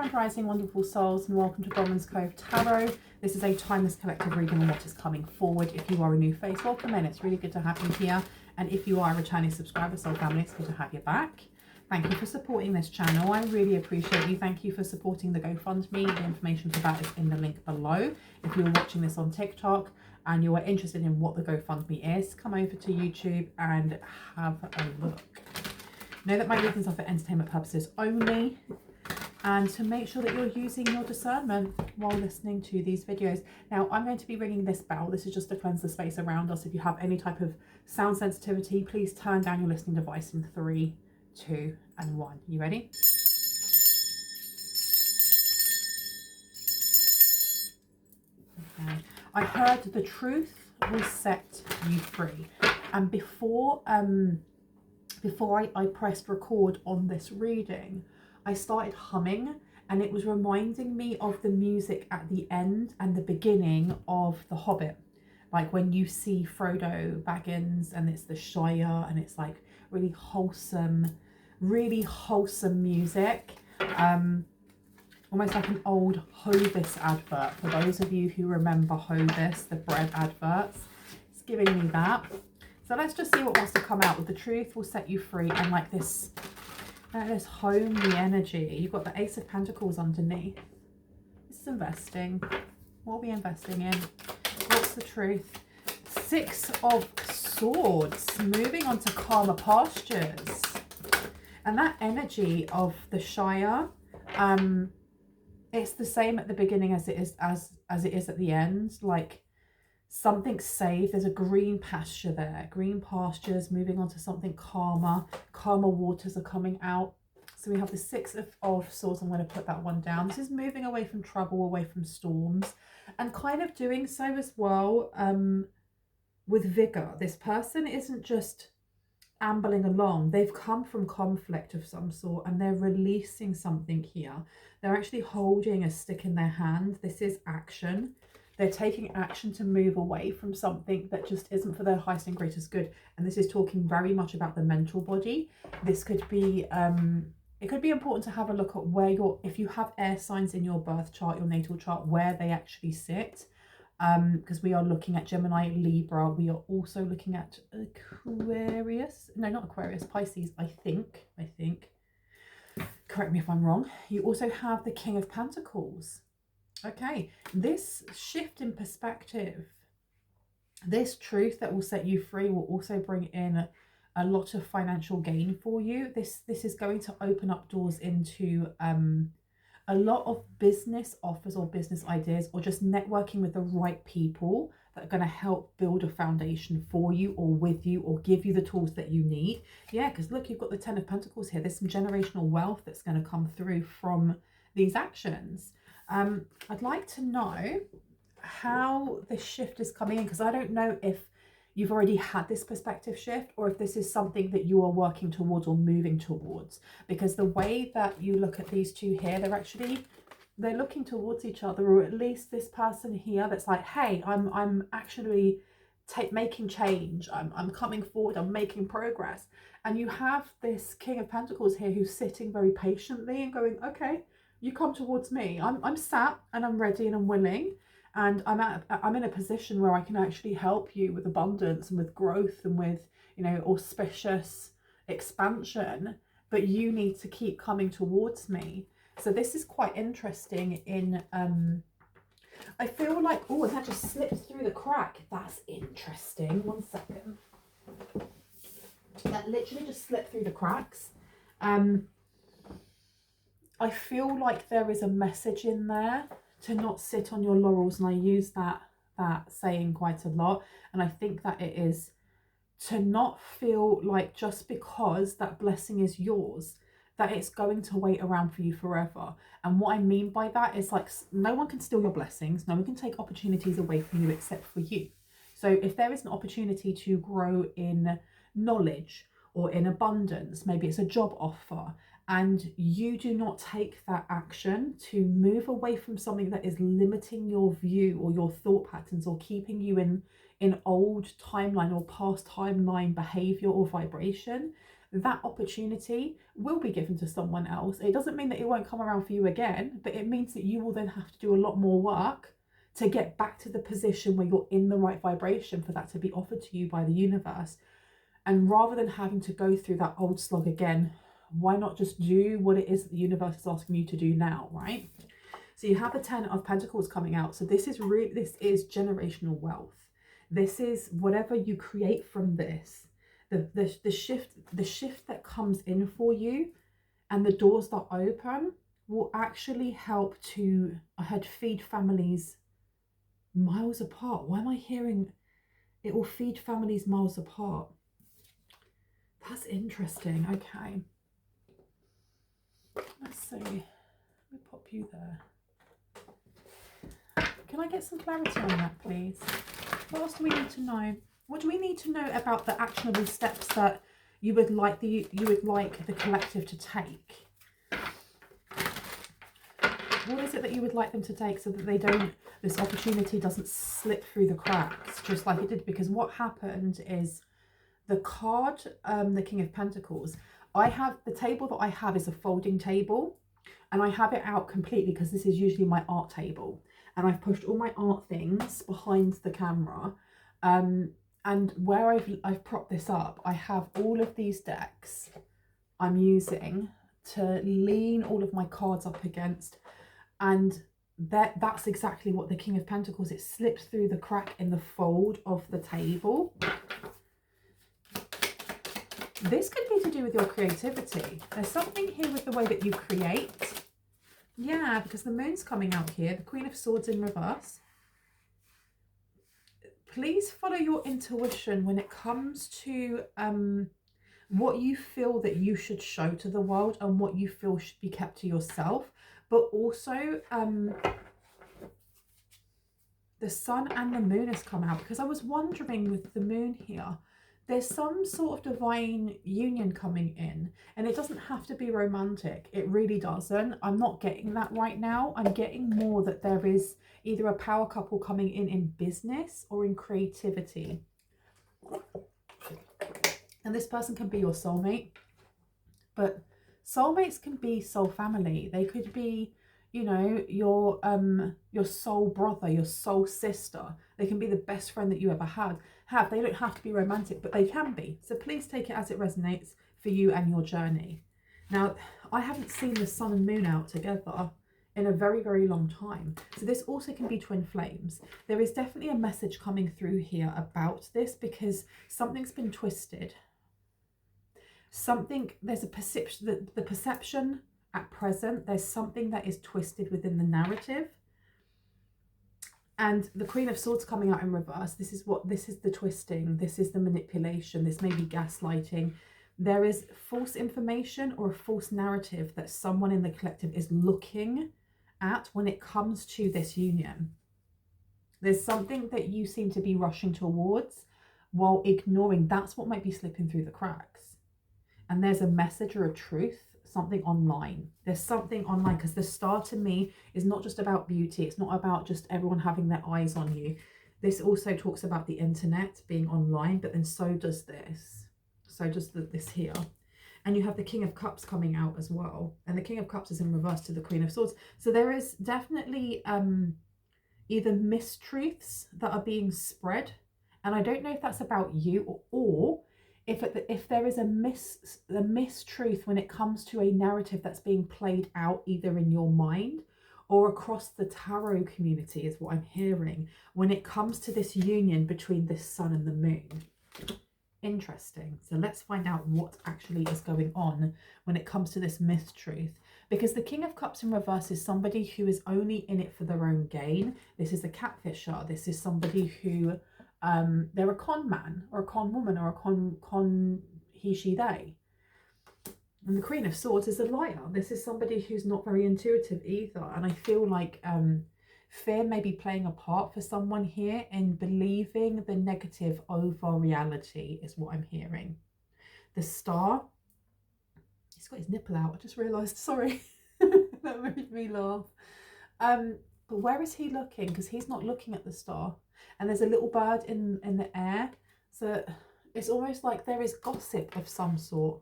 Grand Rising, wonderful souls, and welcome to Bronwen's Cove Tarot. This is a timeless collective reading on what is coming forward. If you are a new face, welcome in. It's really good to have you here. And if you are a returning subscriber, soul family, it's good to have you back. Thank you for supporting this channel. I really appreciate you. Thank you for supporting the GoFundMe. The information for that is in the link below. If you're watching this on TikTok and you are interested in what the GoFundMe is, come over to YouTube and have a look. Know that my readings are for entertainment purposes only, and to make sure that you're using your discernment while listening to these videos. Now, I'm going to be ringing this bell. This is just to cleanse the space around us. If you have any type of sound sensitivity, please turn down your listening device in 3, 2, and 1. You ready? Okay. I heard the truth will set you free. And before I pressed record on this reading, I started humming, and it was reminding me of the music at the end and the beginning of The Hobbit. Like when you see Frodo Baggins and it's the Shire and it's like really wholesome music. Almost like an old Hovis advert. For those of you who remember Hovis, the bread adverts, it's giving me that. So let's just see what wants to come out. With the truth will set you free, and like this homely energy. You've got the Ace of Pentacles underneath. This is investing. What are we investing in? What's the truth? 6 of Swords, moving on to calmer pastures. And that energy of the Shire, it's the same at the beginning as it is at the end. Like something safe. There's a green pasture there. Green pastures, moving on to something calmer. Calmer waters are coming out. So we have the 6 of Swords. I'm going to put that one down. This is moving away from trouble, away from storms, and kind of doing so as well with vigor. This person isn't just ambling along. They've come from conflict of some sort, and they're releasing something here. They're actually holding a stick in their hand. This is action. They're taking action to move away from something that just isn't for their highest and greatest good. And this is talking very much about the mental body. This could be, it could be important to have a look at where if you have air signs in your birth chart, your natal chart, where they actually sit. Because we are looking at Gemini, Libra. We are also looking at Aquarius. No, not Aquarius, Pisces, I think. Correct me if I'm wrong. You also have the King of Pentacles. Okay, this shift in perspective, this truth that will set you free will also bring in a lot of financial gain for you. This is going to open up doors into a lot of business offers or business ideas, or just networking with the right people that are going to help build a foundation for you or with you, or give you the tools that you need. Yeah, because look, you've got the 10 of Pentacles here. There's some generational wealth that's going to come through from these actions. I'd like to know how this shift is coming in, because I don't know if you've already had this perspective shift, or if this is something that you are working towards or moving towards. Because the way that you look at these two here, they're looking towards each other, or at least this person here that's like, hey, I'm actually making change. I'm coming forward. I'm making progress. And you have this King of Pentacles here who's sitting very patiently and going, okay, you come towards me. I'm sat and I'm ready and I'm willing. And I'm in a position where I can actually help you with abundance and with growth and with, you know, auspicious expansion. But you need to keep coming towards me. So this is quite interesting in, I feel like, oh, and that just slipped through the crack. That's interesting. 1 second. That literally just slipped through the cracks. I feel like there is a message in there to not sit on your laurels, and I use that saying quite a lot. And I think that it is to not feel like just because that blessing is yours, that it's going to wait around for you forever. And what I mean by that is, like, no one can steal your blessings. No one can take opportunities away from you except for you. So if there is an opportunity to grow in knowledge or in abundance, maybe it's a job offer, and you do not take that action to move away from something that is limiting your view or your thought patterns, or keeping you in old timeline or past timeline behavior or vibration, that opportunity will be given to someone else. It doesn't mean that it won't come around for you again, but it means that you will then have to do a lot more work to get back to the position where you're in the right vibration for that to be offered to you by the universe. And rather than having to go through that old slog again, why not just do what it is that the universe is asking you to do now, right? So you have the 10 of Pentacles coming out. So this is generational wealth. This is whatever you create from this. The shift that comes in for you and the doors that open will actually help to, I heard, feed families miles apart. Why am I hearing it will feed families miles apart? That's interesting. Okay. Let's see. Let me pop you there. Can I get some clarity on that, please? What else do we need to know? What do we need to know about the actionable steps that you would like the collective to take? What is it that you would like them to take so that this opportunity doesn't slip through the cracks just like it did? Because what happened is the card, the King of Pentacles, the table that I have is a folding table, and I have it out completely because this is usually my art table, and I've pushed all my art things behind the camera, and where I've propped this up, I have all of these decks I'm using to lean all of my cards up against, and that's exactly what the King of Pentacles, it slips through the crack in the fold of the table. This could be to do with your creativity. There's something here with the way that you create. Yeah, because the moon's coming out here. The Queen of Swords in reverse. Please follow your intuition when it comes to what you feel that you should show to the world and what you feel should be kept to yourself. But also, the sun and the moon has come out, because I was wondering with the moon here, there's some sort of divine union coming in, and it doesn't have to be romantic. It really doesn't. I'm not getting that right now. I'm getting more that there is either a power couple coming in business or in creativity. And this person can be your soulmate, but soulmates can be soul family. They could be, you know, your soul brother, your soul sister. They can be the best friend that you ever had. They don't have to be romantic, but they can be. So please take it as it resonates for you and your journey. Now, I haven't seen the sun and moon out together in a very, very long time. So this also can be twin flames. There is definitely a message coming through here about this, because something's been twisted. There's a perception, the perception at present, there's something that is twisted within the narrative. And the Queen of Swords coming out in reverse, this is the twisting, this is the manipulation, this may be gaslighting. There is false information or a false narrative that someone in the collective is looking at when it comes to this union. There's something that you seem to be rushing towards while ignoring. That's what might be slipping through the cracks. And there's a message or a truth, something online. There's something online, because the star to me is not just about beauty. It's not about just everyone having their eyes on you. This also talks about the internet being online, but then so does this. So does this here. And you have the King of Cups coming out as well. And the King of Cups is in reverse to the Queen of Swords. So there is definitely either mistruths that are being spread. And I don't know if that's about you or if there is a mistruth when it comes to a narrative that's being played out either in your mind or across the tarot community, is what I'm hearing when it comes to this union between this sun and the moon. Interesting. So let's find out what actually is going on when it comes to this mistruth, because the King of Cups in reverse is somebody who is only in it for their own gain. This is a catfisher. This is somebody who they're a con man or a con woman or a con he, she, they. And the Queen of Swords is a liar. This is somebody who's not very intuitive either. And I feel like fear may be playing a part for someone here in believing the negative over reality, is what I'm hearing. The Star, he's got his nipple out. I just realised, sorry. That made me laugh. But where is he looking? Because he's not looking at the star. And there's a little bird in the air. So it's almost like there is gossip of some sort.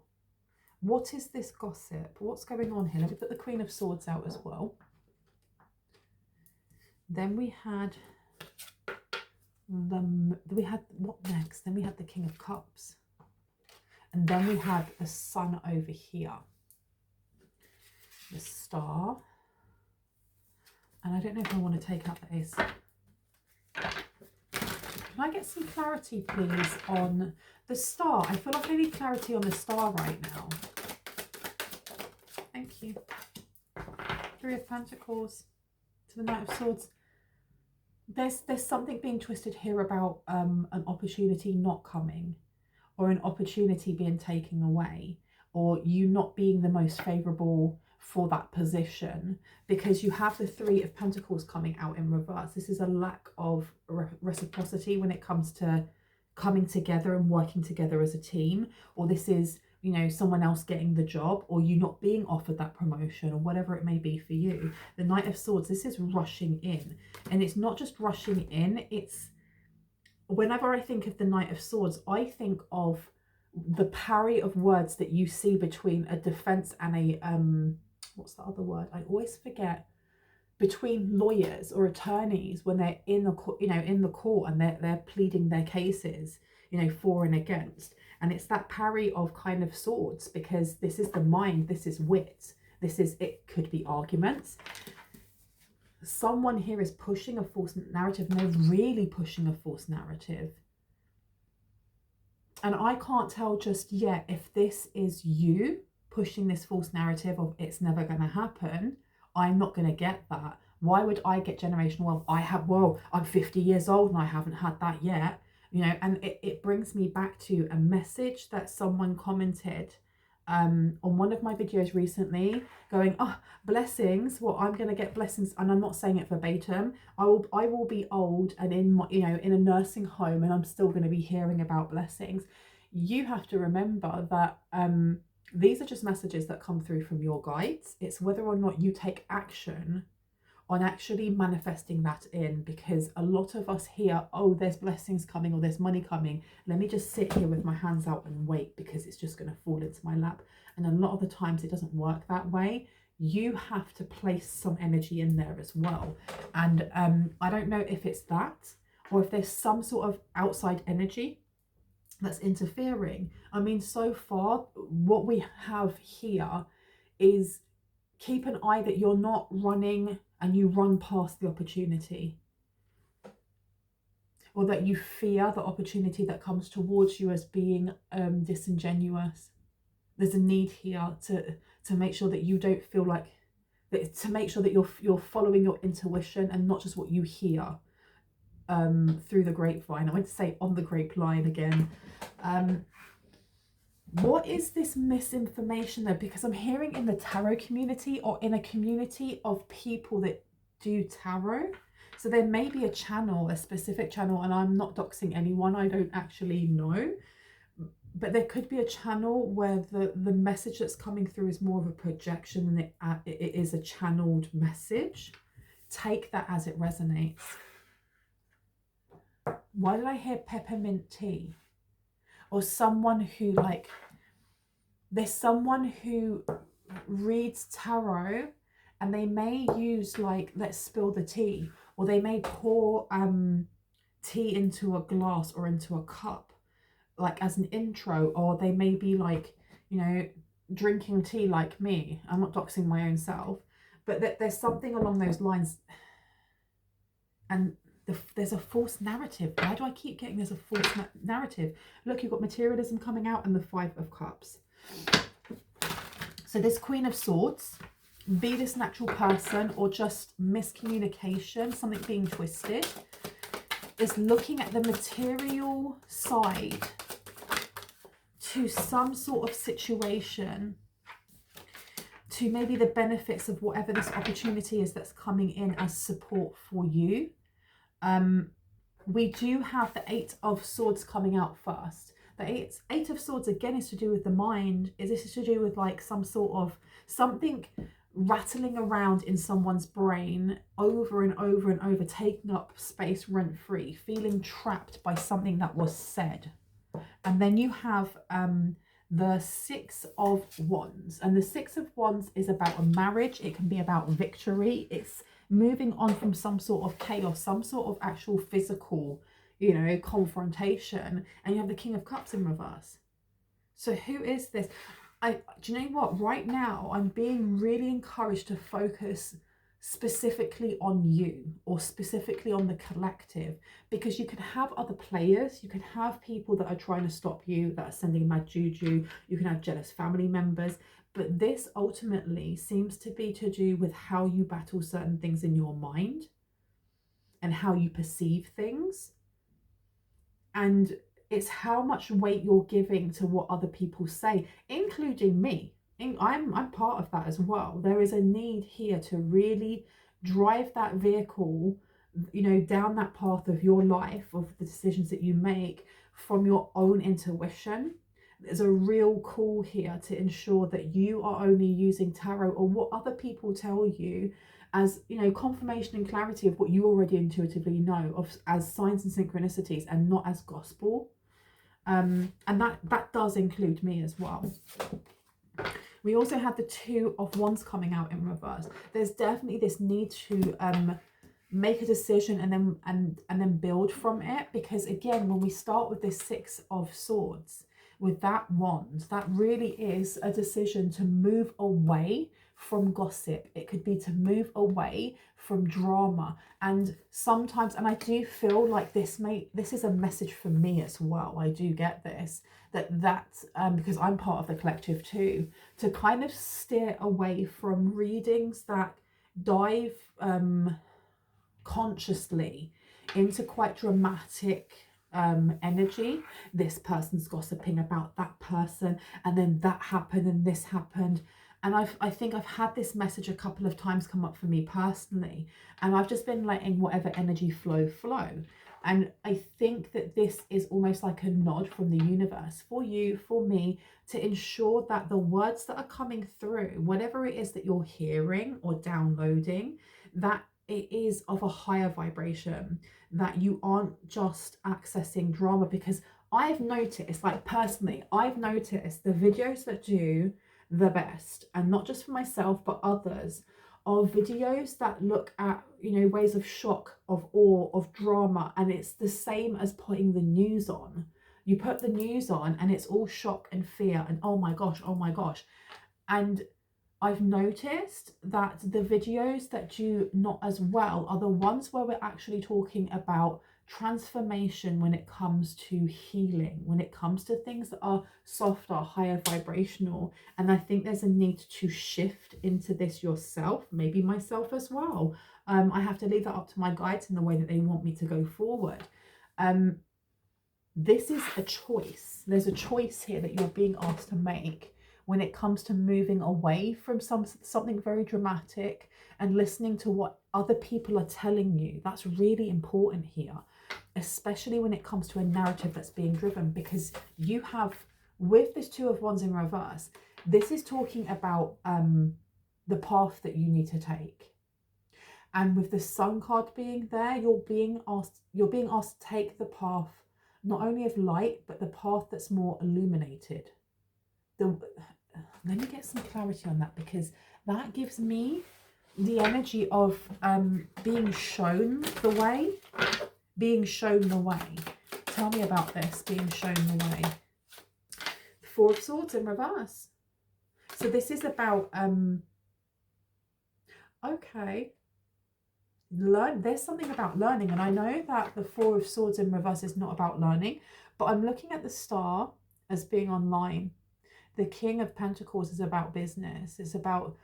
What is this gossip? What's going on here? Let me put the Queen of Swords out as well. Then we had what next? Then we had the King of Cups. And then we had the Sun over here. The Star. And I don't know if I want to take out the Ace. Can I get some clarity, please, on the Star? I feel like I need clarity on the Star right now. Thank you. Three of Pentacles to the Knight of Swords. There's something being twisted here about an opportunity not coming, or an opportunity being taken away, or you not being the most favourable for that position, because you have the Three of Pentacles coming out in reverse. This is a lack of reciprocity when it comes to coming together and working together as a team, or this is, you know, someone else getting the job, or you not being offered that promotion, or whatever it may be for you. The Knight of Swords, this is rushing in, and it's not just rushing in, it's, whenever I think of the Knight of Swords, I think of the parry of words that you see between a defense and a what's the other word? I always forget. Between lawyers or attorneys when they're in the in the court, and they're pleading their cases, you know, for and against. And it's that parry of kind of swords, because this is the mind, this is wit, this is, it could be arguments. Someone here is pushing a false narrative, and they're really pushing a false narrative. And I can't tell just yet if this is you pushing this false narrative of it's never going to happen. I'm not going to get that. Why would I get generational wealth? I'm 50 years old and I haven't had that yet. You know, and it brings me back to a message that someone commented on one of my videos recently, going, oh, blessings, well, I'm going to get blessings, and I'm not saying it verbatim. I will be old and in my, you know, in a nursing home, and I'm still going to be hearing about blessings. You have to remember that these are just messages that come through from your guides. It's whether or not you take action on actually manifesting that in, because a lot of us hear, oh, there's blessings coming, or there's money coming. Let me just sit here with my hands out and wait, because it's just going to fall into my lap. And a lot of the times it doesn't work that way. You have to place some energy in there as well. And I don't know if it's that, or if there's some sort of outside energy that's interfering. I mean, so far what we have here is, keep an eye that you're not running and you run past the opportunity, or that you fear the opportunity that comes towards you as being disingenuous. There's a need here to make sure that you don't feel like that, to make sure that you're following your intuition and not just what you hear through the grapevine. I went to say on the grapevine again. What is this misinformation though? Because I'm hearing in the tarot community, or in a community of people that do tarot. So there may be a channel, a specific channel, and I'm not doxing anyone, I don't actually know. But there could be a channel where the message that's coming through is more of a projection than it is a channeled message. Take that as it resonates. Why did I hear peppermint tea? Or someone who, like, there's someone who reads tarot and they may use, like, let's spill the tea, or they may pour tea into a glass or into a cup, like as an intro, or they may be like, you know, drinking tea like me. I'm not doxing my own self, but there's something along those lines. And there's a false narrative. Why do I keep getting there's a false narrative? Look, you've got materialism coming out and the Five of Cups. So this Queen of Swords, be this natural person or just miscommunication, something being twisted, is looking at the material side to some sort of situation, to maybe the benefits of whatever this opportunity is that's coming in as support for you. We do have the Eight of Swords coming out first. The Eight of Swords again is to do with the mind. This is to do with like some sort of something rattling around in someone's brain over and over and over, taking up space rent-free, feeling trapped by something that was said. And then you have the Six of Wands. And the Six of Wands is about a marriage. It can be about victory. It's moving on from some sort of chaos, some sort of actual physical, you know, confrontation. And you have the King of Cups in reverse. So who is this? Do you know what? Right now, I'm being really encouraged to focus specifically on you, or specifically on the collective, because you can have other players, you can have people that are trying to stop you, that are sending mad juju, you can have jealous family members, but this ultimately seems to be to do with how you battle certain things in your mind and how you perceive things. And it's how much weight you're giving to what other people say, including me. I'm part of that as well. There is a need here to really drive that vehicle, you know, down that path of your life, of the decisions that you make from your own intuition. There's a real call here to ensure that you are only using tarot or what other people tell you as, you know, confirmation and clarity of what you already intuitively know of, as signs and synchronicities, and not as gospel. And that does include me as well. We also have the Two of Wands coming out in reverse. There's definitely this need to make a decision and then build from it, because again, when we start with this Six of Swords, with that wand, that really is a decision to move away from gossip. It could be to move away from drama. And sometimes, and I do feel like this is a message for me as well. I do get this, because I'm part of the collective too, to kind of steer away from readings that dive consciously into quite dramatic energy. This person's gossiping about that person, and then that happened and this happened. And I think I've had this message a couple of times come up for me personally, and I've just been letting whatever energy flow. And I think that this is almost like a nod from the universe for you, for me, to ensure that the words that are coming through, whatever it is that you're hearing or downloading, that it is of a higher vibration, that you aren't just accessing drama. Because I've noticed, like personally, I've noticed the videos that do the best, and not just for myself but others, are videos that look at, you know, ways of shock, of awe, of drama. And it's the same as putting the news on. You put the news on and it's all shock and fear and oh my gosh. And I've noticed that the videos that do not as well are the ones where we're actually talking about transformation, when it comes to healing, when it comes to things that are softer, higher vibrational. And I think there's a need to shift into this yourself, maybe myself as well. I have to leave that up to my guides in the way that they want me to go forward. This is a choice. There's a choice here that you're being asked to make when it comes to moving away from something very dramatic and listening to what other people are telling you. That's really important here, especially when it comes to a narrative that's being driven, because you have, with this Two of Wands in reverse, this is talking about the path that you need to take. And with the Sun card being there, you're being asked to take the path not only of light, but the path that's more illuminated. Let me get some clarity on that, because that gives me the energy of being shown the way. Tell me about this, being shown the way. The Four of Swords in reverse. So this is about there's something about learning, and I know that the Four of Swords in reverse is not about learning, but I'm looking at the star as being online. The King of Pentacles is about business. It's about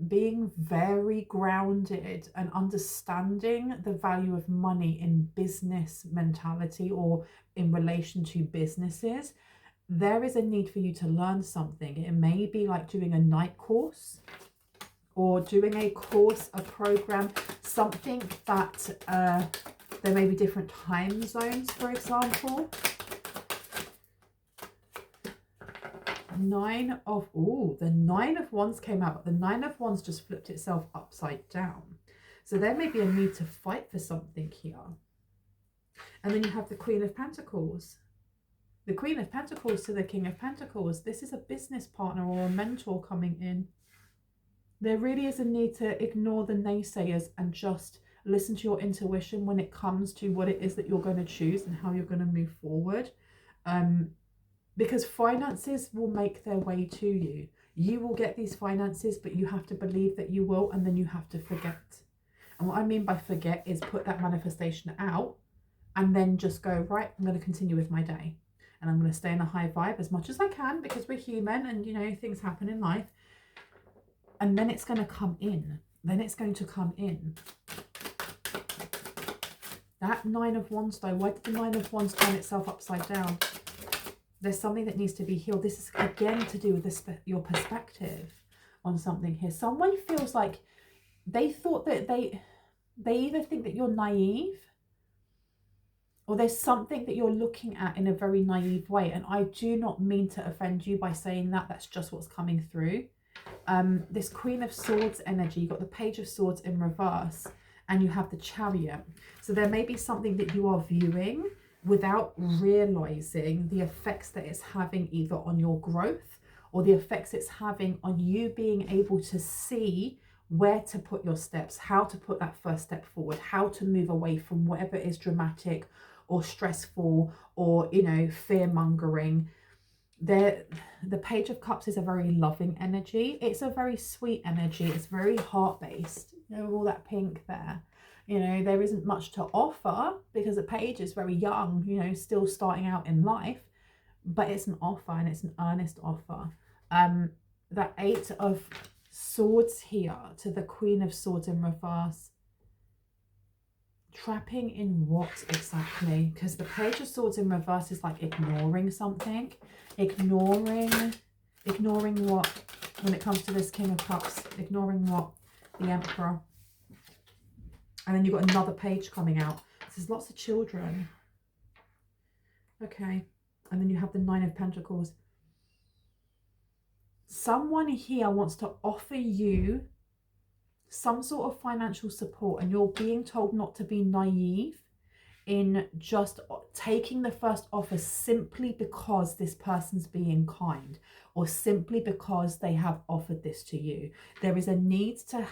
being very grounded and understanding the value of money in business mentality or in relation to businesses. There is a need for you to learn something. It may be like doing a night course or doing a course, a program, something that there may be different time zones, for example. The Nine of Wands came out, but the Nine of Wands just flipped itself upside down. So there may be a need to fight for something here. And then you have the Queen of Pentacles. The Queen of Pentacles to the King of Pentacles. This is a business partner or a mentor coming in. There really is a need to ignore the naysayers and just listen to your intuition when it comes to what it is that you're going to choose and how you're going to move forward. Because finances will make their way to you. You will get these finances, but you have to believe that you will, and then you have to forget. And what I mean by forget is put that manifestation out and then just go, right, I'm going to continue with my day. And I'm going to stay in a high vibe as much as I can, because we're human and, you know, things happen in life. And then it's going to come in. Then it's going to come in. That Nine of Wands though, why did the Nine of Wands turn itself upside down? There's something that needs to be healed. This is again to do with this, your perspective on something here. Someone feels like they thought that they either think that you're naive, or there's something that you're looking at in a very naive way. And I do not mean to offend you by saying that. That's just what's coming through. This Queen of Swords energy, you've got the Page of Swords in reverse, and you have the Chariot. So there may be something that you are viewing without realizing the effects that it's having either on your growth or the effects it's having on you being able to see where to put your steps, how to put that first step forward, how to move away from whatever is dramatic or stressful or, you know, fear-mongering. The Page of Cups is a very loving energy. It's a very sweet energy. It's very heart-based. You know, all that pink there. You know, there isn't much to offer because the page is very young, you know, still starting out in life. But it's an offer, and it's an earnest offer. That Eight of Swords here to the Queen of Swords in reverse. Trapping in what exactly? Because the Page of Swords in reverse is like ignoring something. Ignoring what? When it comes to this King of Cups, ignoring what? The Emperor. And then you've got another page coming out. So there's lots of children. Okay. And then you have the Nine of Pentacles. Someone here wants to offer you some sort of financial support, and you're being told not to be naive in just taking the first offer simply because this person's being kind, or simply because they have offered this to you. There is a need to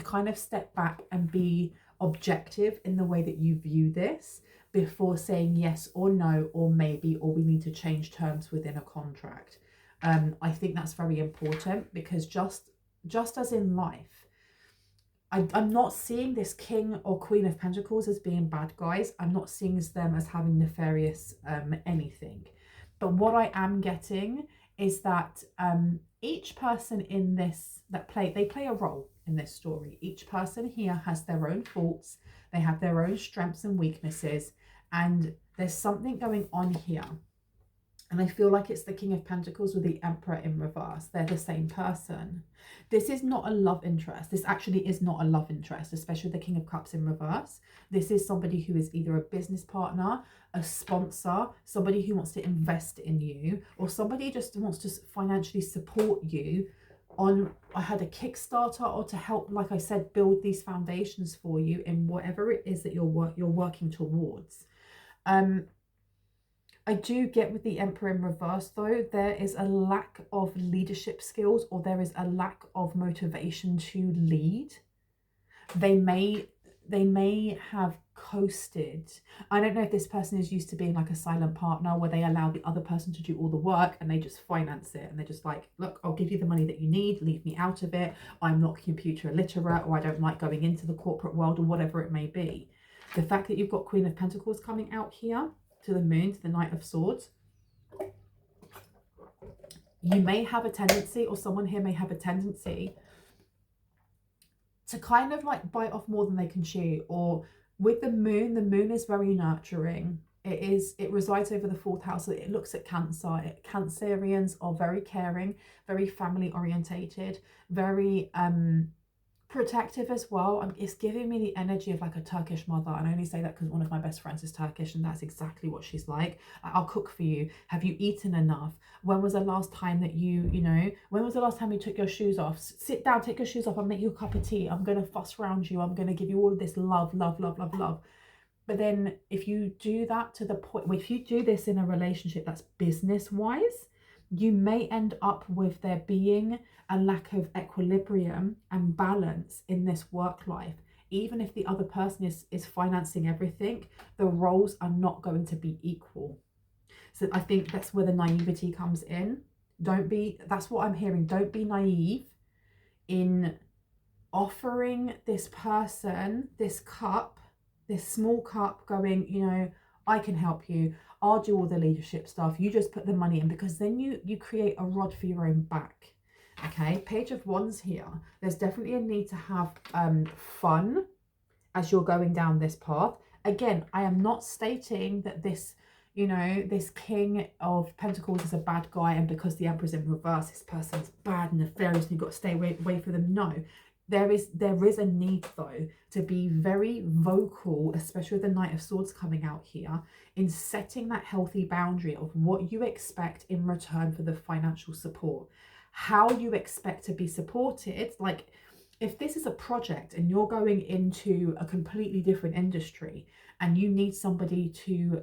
kind of step back and be objective in the way that you view this before saying yes or no or maybe, or we need to change terms within a contract. I think that's very important, because just as in life, I'm not seeing this King or Queen of Pentacles as being bad guys. I'm not seeing them as having nefarious anything. But what I am getting is that each person in this, they play a role in this story. Each person here has their own faults. They have their own strengths and weaknesses. And there's something going on here. And I feel like it's the King of Pentacles with the Emperor in reverse. They're the same person. This is not a love interest. This actually is not a love interest, especially the King of Cups in reverse. This is somebody who is either a business partner, a sponsor, somebody who wants to invest in you, or somebody just wants to financially support you on, I had a Kickstarter, or to help, like I said, build these foundations for you in whatever it is that you're working towards. I do get with the Emperor in reverse though, there is a lack of leadership skills, or there is a lack of motivation to lead. They may have coasted. I don't know if this person is used to being like a silent partner where they allow the other person to do all the work and they just finance it, and they're just like, look, I'll give you the money that you need, leave me out of it. I'm not computer illiterate, or I don't like going into the corporate world, or whatever it may be. The fact that you've got Queen of Pentacles coming out here to the Moon, to the Knight of Swords, you may have a tendency, or someone here may have a tendency to kind of like bite off more than they can chew. Or with the moon is very nurturing. It resides over the 4th house, so it looks at Cancer. Cancerians are very caring, very family orientated, very protective as well. It's giving me the energy of like a Turkish mother, and I only say that because one of my best friends is Turkish, and that's exactly what she's like. I'll cook for you. Have you eaten enough? When was the last time that when was the last time you took your shoes off? Sit down, take your shoes off, I'll make you a cup of tea. I'm gonna fuss around you. I'm gonna give you all of this love, love, love, love, love. But then if you do that to the point, if you do this in a relationship that's business wise, you may end up with there being a lack of equilibrium and balance in this work life. Even if the other person is financing everything, the roles are not going to be equal. So I think that's where the naivety comes in. That's what I'm hearing. Don't be naive in offering this person this cup, this small cup, going, you know, I can help you. I'll do all the leadership stuff. You just put the money in, because then you create a rod for your own back. Okay, Page of Wands here. There's definitely a need to have fun as you're going down this path. Again, I am not stating that this, you know, this King of Pentacles is a bad guy, and because the Emperor's in reverse, this person's bad and nefarious and you've got to stay away from them. No, there is a need though to be very vocal, especially with the Knight of Swords coming out here, in setting that healthy boundary of what you expect in return for the financial support, how you expect to be supported. Like, if this is a project and you're going into a completely different industry and you need somebody to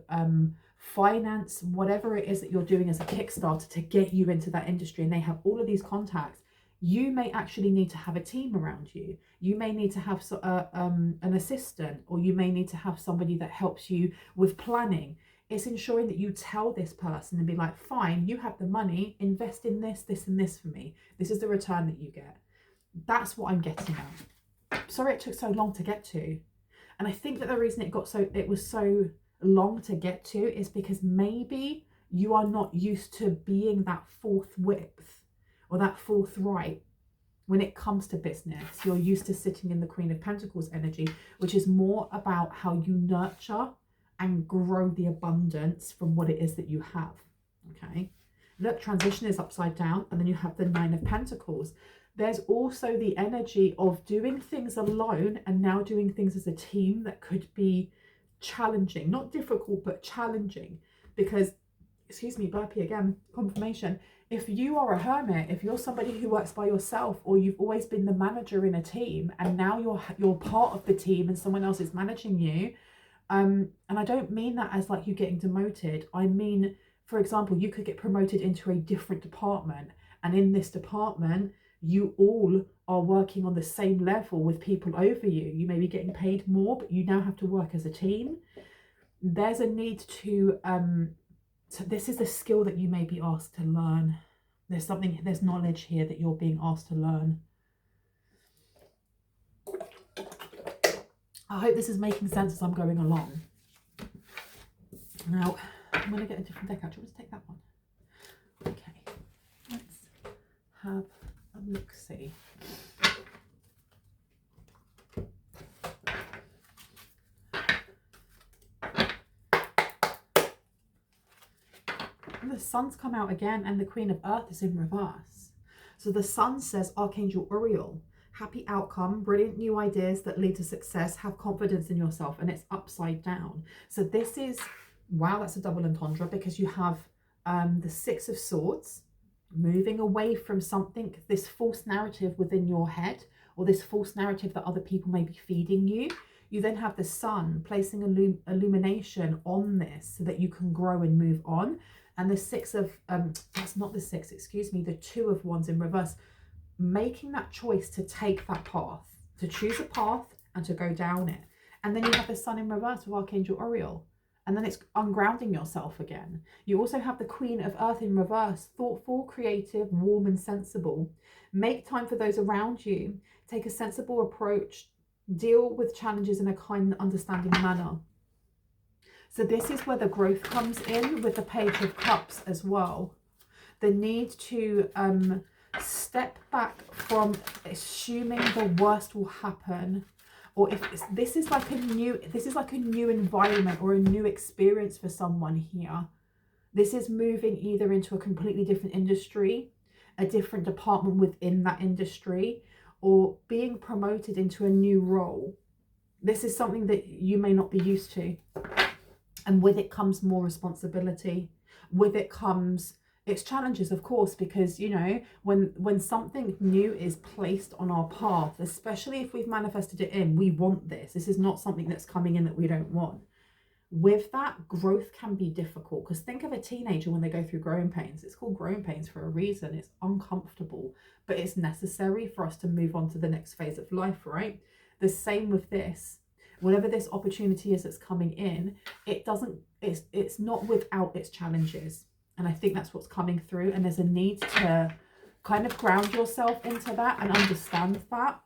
finance whatever it is that you're doing as a Kickstarter to get you into that industry, and they have all of these contacts, you may actually need to have a team around you. You may need to have an assistant, or you may need to have somebody that helps you with planning. It's ensuring that you tell this person and be like, fine, you have the money, invest in this, this and this for me. This is the return that you get. That's what I'm getting at. Sorry it took so long to get to. And I think that the reason it was so long to get to is because maybe you are not used to being that fourth width or that fourth right when it comes to business. You're used to sitting in the Queen of Pentacles energy, which is more about how you nurture and grow the abundance from what it is that you have. Okay, look, transition is upside down, and then you have the Nine of Pentacles. There's also the energy of doing things alone and now doing things as a team that could be challenging, not difficult, but challenging. Because, excuse me, burpee again, confirmation. If you are a hermit, if you're somebody who works by yourself, or you've always been the manager in a team and now you're part of the team and someone else is managing you, and I don't mean that as like you getting demoted. I mean, for example, you could get promoted into a different department, and in this department, you all are working on the same level with people over you. You may be getting paid more, but you now have to work as a team. There's a need to, so this is a skill that you may be asked to learn. There's knowledge here that you're being asked to learn. I hope this is making sense as I'm going along. Now, I'm going to get a different deck out. Do you want to take that one? Okay, let's have a look-see. And the Sun's come out again, and the Queen of Earth is in reverse. So the Sun says, Archangel Uriel, happy outcome, brilliant new ideas that lead to success, have confidence in yourself, and it's upside down. So this is, wow, that's a double entendre, because you have the Six of Swords, moving away from something, this false narrative within your head, or this false narrative that other people may be feeding you. You then have the Sun placing illumination on this so that you can grow and move on. And the Six of, that's not the Six, excuse me, the Two of Wands in reverse, making that choice to take that path, to choose a path and to go down it. And then you have the Sun in reverse with Archangel Uriel. And then it's ungrounding yourself again. You also have the Queen of Earth in reverse, thoughtful, creative, warm and sensible. Make time for those around you. Take a sensible approach. Deal with challenges in a kind and understanding manner. So this is where the growth comes in with the Page of Cups as well. The need to step back from assuming the worst will happen. Or if this is like a new environment or a new experience for someone here. This is moving either into a completely different industry, a different department within that industry, or being promoted into a new role. This is something that you may not be used to. And with it comes more responsibility. With it comes its challenges, of course, because, you know, when something new is placed on our path, especially if we've manifested it in, we want this. This is not something that's coming in that we don't want. with that, growth can be difficult, because think of a teenager when they go through growing pains. It's called growing pains for a reason. It's uncomfortable, but it's necessary for us to move on to the next phase of life, right? The same with this. Whatever this opportunity is that's coming in, it's not without its challenges. And I think that's what's coming through. And there's a need to kind of ground yourself into that and understand that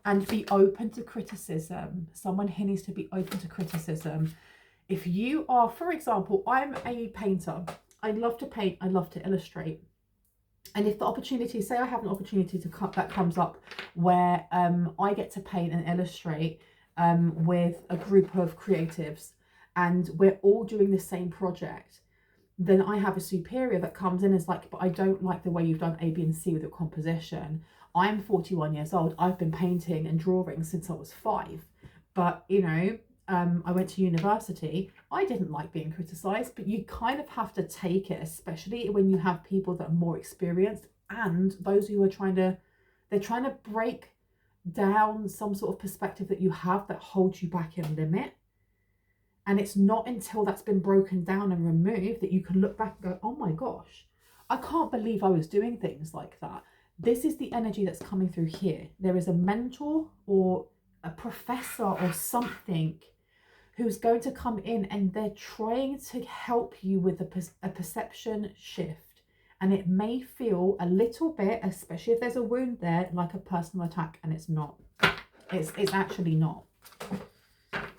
and be open to criticism. Someone here needs to be open to criticism. If you are, for example, I'm a painter. I love to paint. I love to illustrate. And if the opportunity, say I have an opportunity that comes up where I get to paint and illustrate with a group of creatives and we're all doing the same project, then I have a superior that comes in and is like, but I don't like the way you've done A, B, and C with your composition. I'm 41 years old. I've been painting and drawing since I was 5. But, you know, I went to university. I didn't like being criticised, but you kind of have to take it, especially when you have people that are more experienced and those who are they're trying to break down some sort of perspective that you have that holds you back in limit. And it's not until that's been broken down and removed that you can look back and go, oh my gosh, I can't believe I was doing things like that. This is the energy that's coming through here. There is a mentor or a professor or something who's going to come in and they're trying to help you with a perception shift. And it may feel a little bit, especially if there's a wound there, like a personal attack, and it's not. It's actually not.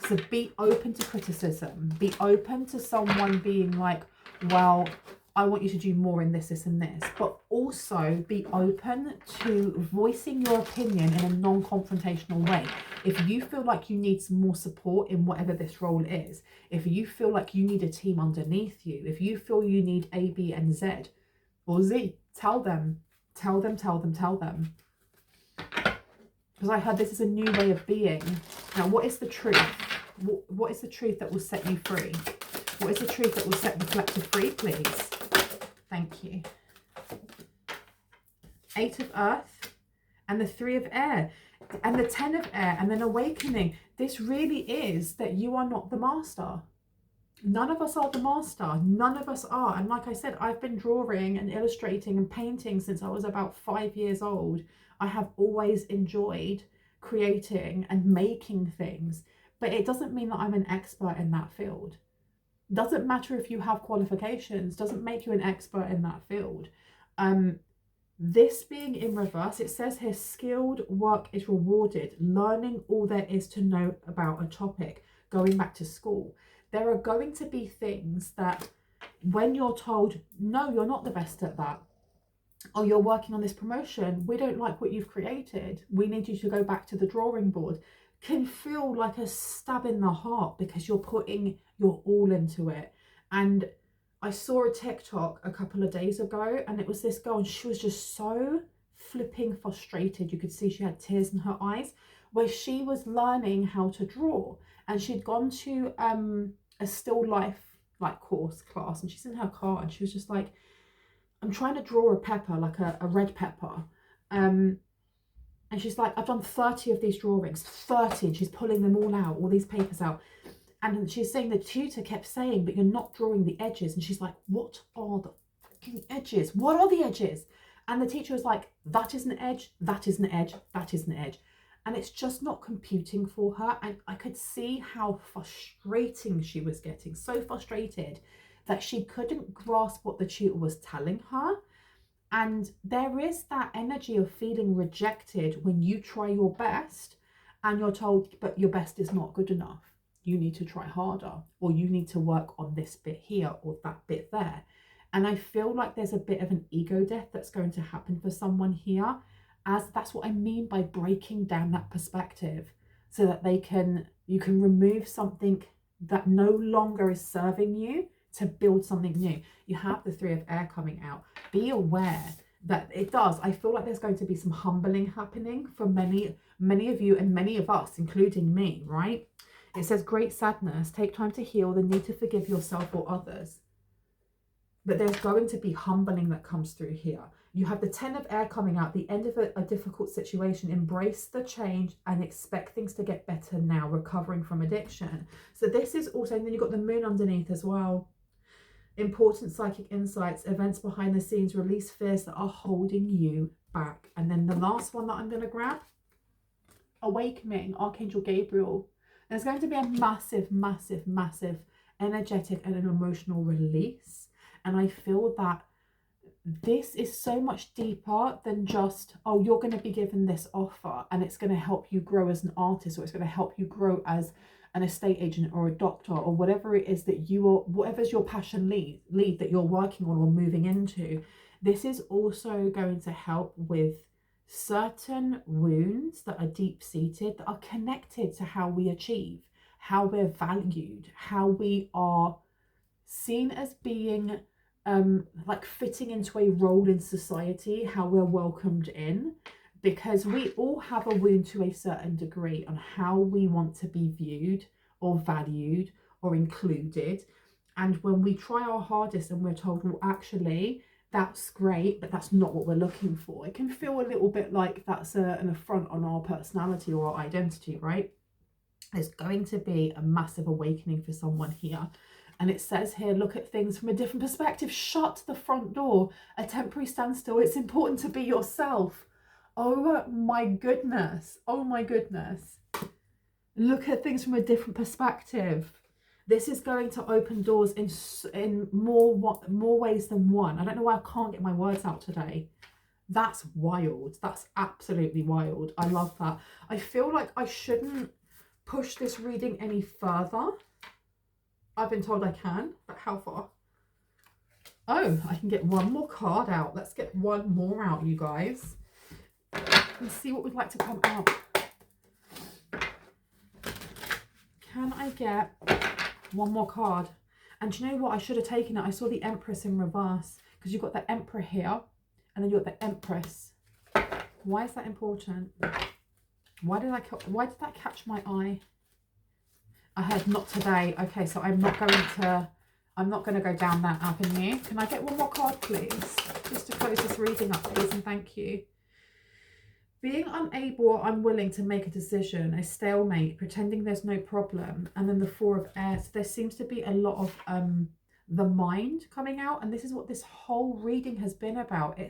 So be open to criticism. Be open to someone being like, well, I want you to do more in this, this, and this. But also be open to voicing your opinion in a non-confrontational way. If you feel like you need some more support in whatever this role is, if you feel like you need a team underneath you, if you feel you need A, B, and Z, or Z, tell them. Tell them, tell them, tell them. Because I heard this is a new way of being. Now, what is the truth? What is the truth that will set you free? What is the truth that will set the collective free, please? Thank you. 8 of Earth and the 3 of Air and the 10 of Air and then awakening. This really is that you are not the master. None of us are the master. None of us are. And like I said, I've been drawing and illustrating and painting since I was about 5 years old. I have always enjoyed creating and making things, but it doesn't mean that I'm an expert in that field. Doesn't matter if you have qualifications, doesn't make you an expert in that field. This being in reverse, it says here, skilled work is rewarded, learning all there is to know about a topic, going back to school. There are going to be things that when you're told, no, you're not the best at that, or you're working on this promotion, we don't like what you've created, we need you to go back to the drawing board, can feel like a stab in the heart because you're putting your all into it. And I saw a TikTok a couple of days ago and it was this girl and she was just so flipping frustrated. You could see she had tears in her eyes, where she was learning how to draw and she'd gone to a still life like course class, and she's in her car and she was just like, I'm trying to draw a pepper, like a red pepper. And she's like, I've done 30 of these drawings, 30, and she's pulling them all out, all these papers out. And she's saying the tutor kept saying, but you're not drawing the edges. And she's like, what are the fucking edges? What are the edges? And the teacher was like, that is an edge, that is an edge, that is an edge. And it's just not computing for her. And I could see how frustrating she was getting, so frustrated that she couldn't grasp what the tutor was telling her. And there is that energy of feeling rejected when you try your best and you're told, but your best is not good enough. You need to try harder, or you need to work on this bit here or that bit there. And I feel like there's a bit of an ego death that's going to happen for someone here, as that's what I mean by breaking down that perspective, so that you can remove something that no longer is serving you to build something new. You have the 3 of Air coming out. Be aware that it does. I feel like there's going to be some humbling happening for many of you and many of us, including me, right? It says great sadness, take time to heal, the need to forgive yourself or others. But there's going to be humbling that comes through here. You have the 10 of air coming out, the end of a difficult situation. Embrace the change and expect things to get better now, recovering from addiction. So this is also, and then you've got the moon underneath as well. Important psychic insights, events behind the scenes, release fears that are holding you back. And then the last one that I'm going to grab, awakening, Archangel Gabriel. There's going to be a massive, massive, massive energetic and an emotional release. And I feel that this is so much deeper than just, oh, you're going to be given this offer and it's going to help you grow as an artist, or it's going to help you grow as an estate agent or a doctor, or whatever it is that you are, whatever's your passion lead that you're working on or moving into. This is also going to help with certain wounds that are deep-seated, that are connected to how we achieve, how we're valued, how we are seen as being like fitting into a role in society, how we're welcomed in, because we all have a wound to a certain degree on how we want to be viewed or valued or included. And when we try our hardest and we're told, well, actually, that's great, but that's not what we're looking for, it can feel a little bit like that's an affront on our personality or our identity, right? There's going to be a massive awakening for someone here. And it says here, look at things from a different perspective. Shut the front door. A temporary standstill. It's important to be yourself. Oh my goodness. Oh my goodness. Look at things from a different perspective. This is going to open doors in more ways than one. I don't know why I can't get my words out today. That's wild. That's absolutely wild. I love that. I feel like I shouldn't push this reading any further. I've been told I can, but how far? Oh, I can get one more card out. Let's get one more out, you guys. And see what we'd like to come out. Can I get one more card? And do you know what? I should have taken it. I saw the Empress in reverse, because you've got the Emperor here and then you've got the Empress. Why is that important? Why did that catch my eye? I heard not today. Okay, so I'm not going to go down that avenue. Can I get one more card, please? Just to close this reading up, please, and thank you. Being unable or unwilling to make a decision, a stalemate, pretending there's no problem, and then the Four of Air. So there seems to be a lot of the mind coming out, and this is what this whole reading has been about.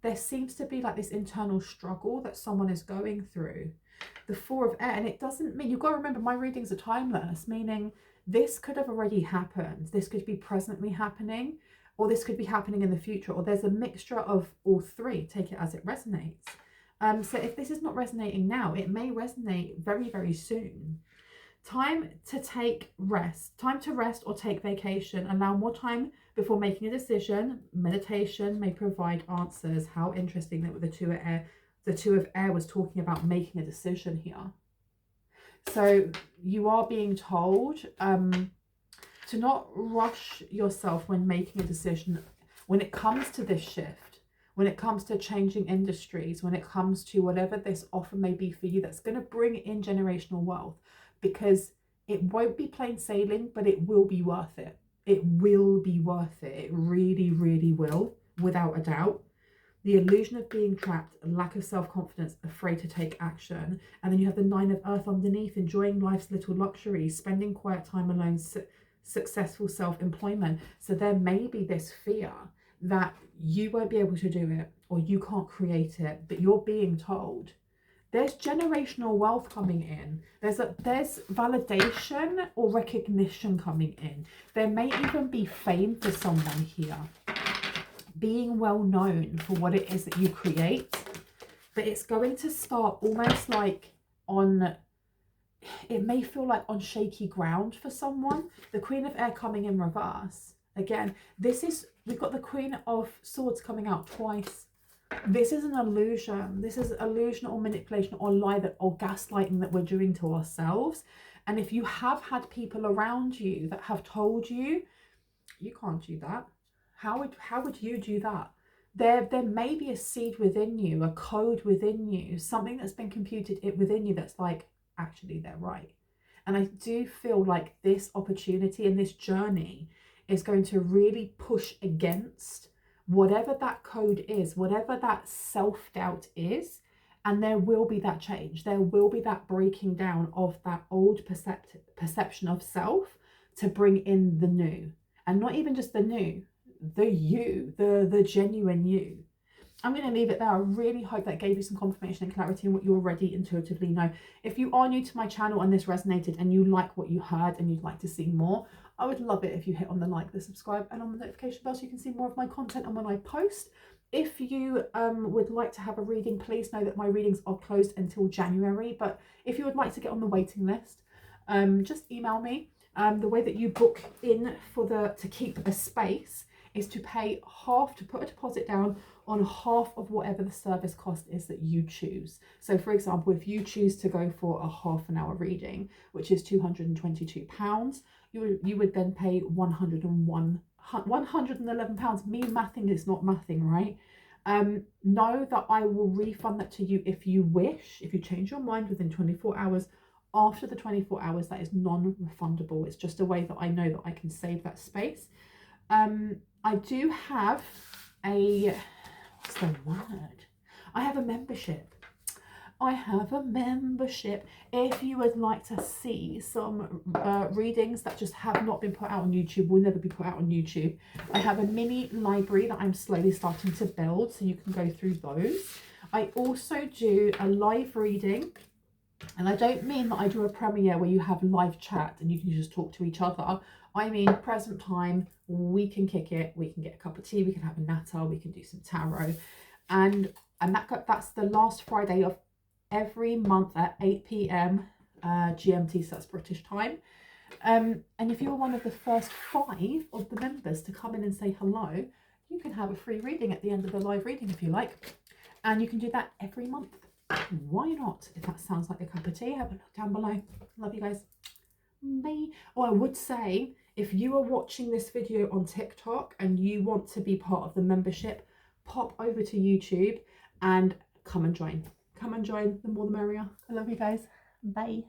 There seems to be like this internal struggle that someone is going through. The Four of Air, and it doesn't mean, you've got to remember, my readings are timeless, meaning this could have already happened, this could be presently happening, or this could be happening in the future, or there's a mixture of all three. Take it as it resonates. So if this is not resonating now, it may resonate very, very soon. Time to take rest, time to rest or take vacation. Allow more time before making a decision. Meditation may provide answers. How interesting that with the Two of Air was talking about making a decision here. So you are being told to not rush yourself when making a decision when it comes to this shift, when it comes to changing industries, when it comes to whatever this offer may be for you that's going to bring in generational wealth, because it won't be plain sailing, but it will be worth it. It will be worth it. It really, really will, without a doubt. The illusion of being trapped, lack of self-confidence, afraid to take action. And then you have the Nine of Earth underneath, enjoying life's little luxuries, spending quiet time alone, successful self-employment. So there may be this fear that you won't be able to do it, or you can't create it, but you're being told there's generational wealth coming in. There's validation or recognition coming in. There may even be fame for someone here, being well known for what it is that you create, but it's going to start almost like it may feel like on shaky ground for someone. The Queen of Air coming in reverse. Again, we've got the Queen of Swords coming out twice. This is an illusion. This is illusion or manipulation or lie or gaslighting that we're doing to ourselves. And if you have had people around you that have told you, you can't do that. How would you do that? There may be a seed within you, a code within you, something that's been computed within you that's like, actually, they're right. And I do feel like this opportunity and this journey is going to really push against whatever that code is, whatever that self-doubt is, and there will be that change. There will be that breaking down of that old perception of self to bring in the new. And not even just the new, the you, the genuine you. I'm going to leave it there. I really hope that gave you some confirmation and clarity on what you already intuitively know. If you are new to my channel and this resonated and you like what you heard and you'd like to see more, I would love it if you hit on the like, the subscribe, and on the notification bell so you can see more of my content and when I post. If you would like to have a reading, please know that my readings are closed until January. But if you would like to get on the waiting list, just email me. The way that you book in to keep a space is to pay half, to put a deposit down on half of whatever the service cost is that you choose. So for example, if you choose to go for a half an hour reading, which is £222, you would then pay £111. Me mathing is not mathing, right? Know that I will refund that to you if you wish. If you change your mind within 24 hours, after the 24 hours, that is non-refundable. It's just a way that I know that I can save that space. I do have what's the word? I have a membership. I have a membership. If you would like to see some readings that just have not been put out on YouTube, will never be put out on YouTube, I have a mini library that I'm slowly starting to build, so you can go through those. I also do a live reading, and I don't mean that I do a premiere where you have live chat and you can just talk to each other. I mean present time, we can kick it, we can get a cup of tea, we can have a natter, we can do some tarot. And that's the last Friday of every month at 8 p.m. GMT, so that's British time. And if you're one of the first 5 of the members to come in and say hello, you can have a free reading at the end of the live reading if you like. And you can do that every month. Why not? If that sounds like a cup of tea, have a look down below. Love you guys. Bye. Oh, I would say, if you are watching this video on TikTok and you want to be part of the membership, pop over to YouTube and come and join. Come and join. The more the merrier. I love you guys. Bye.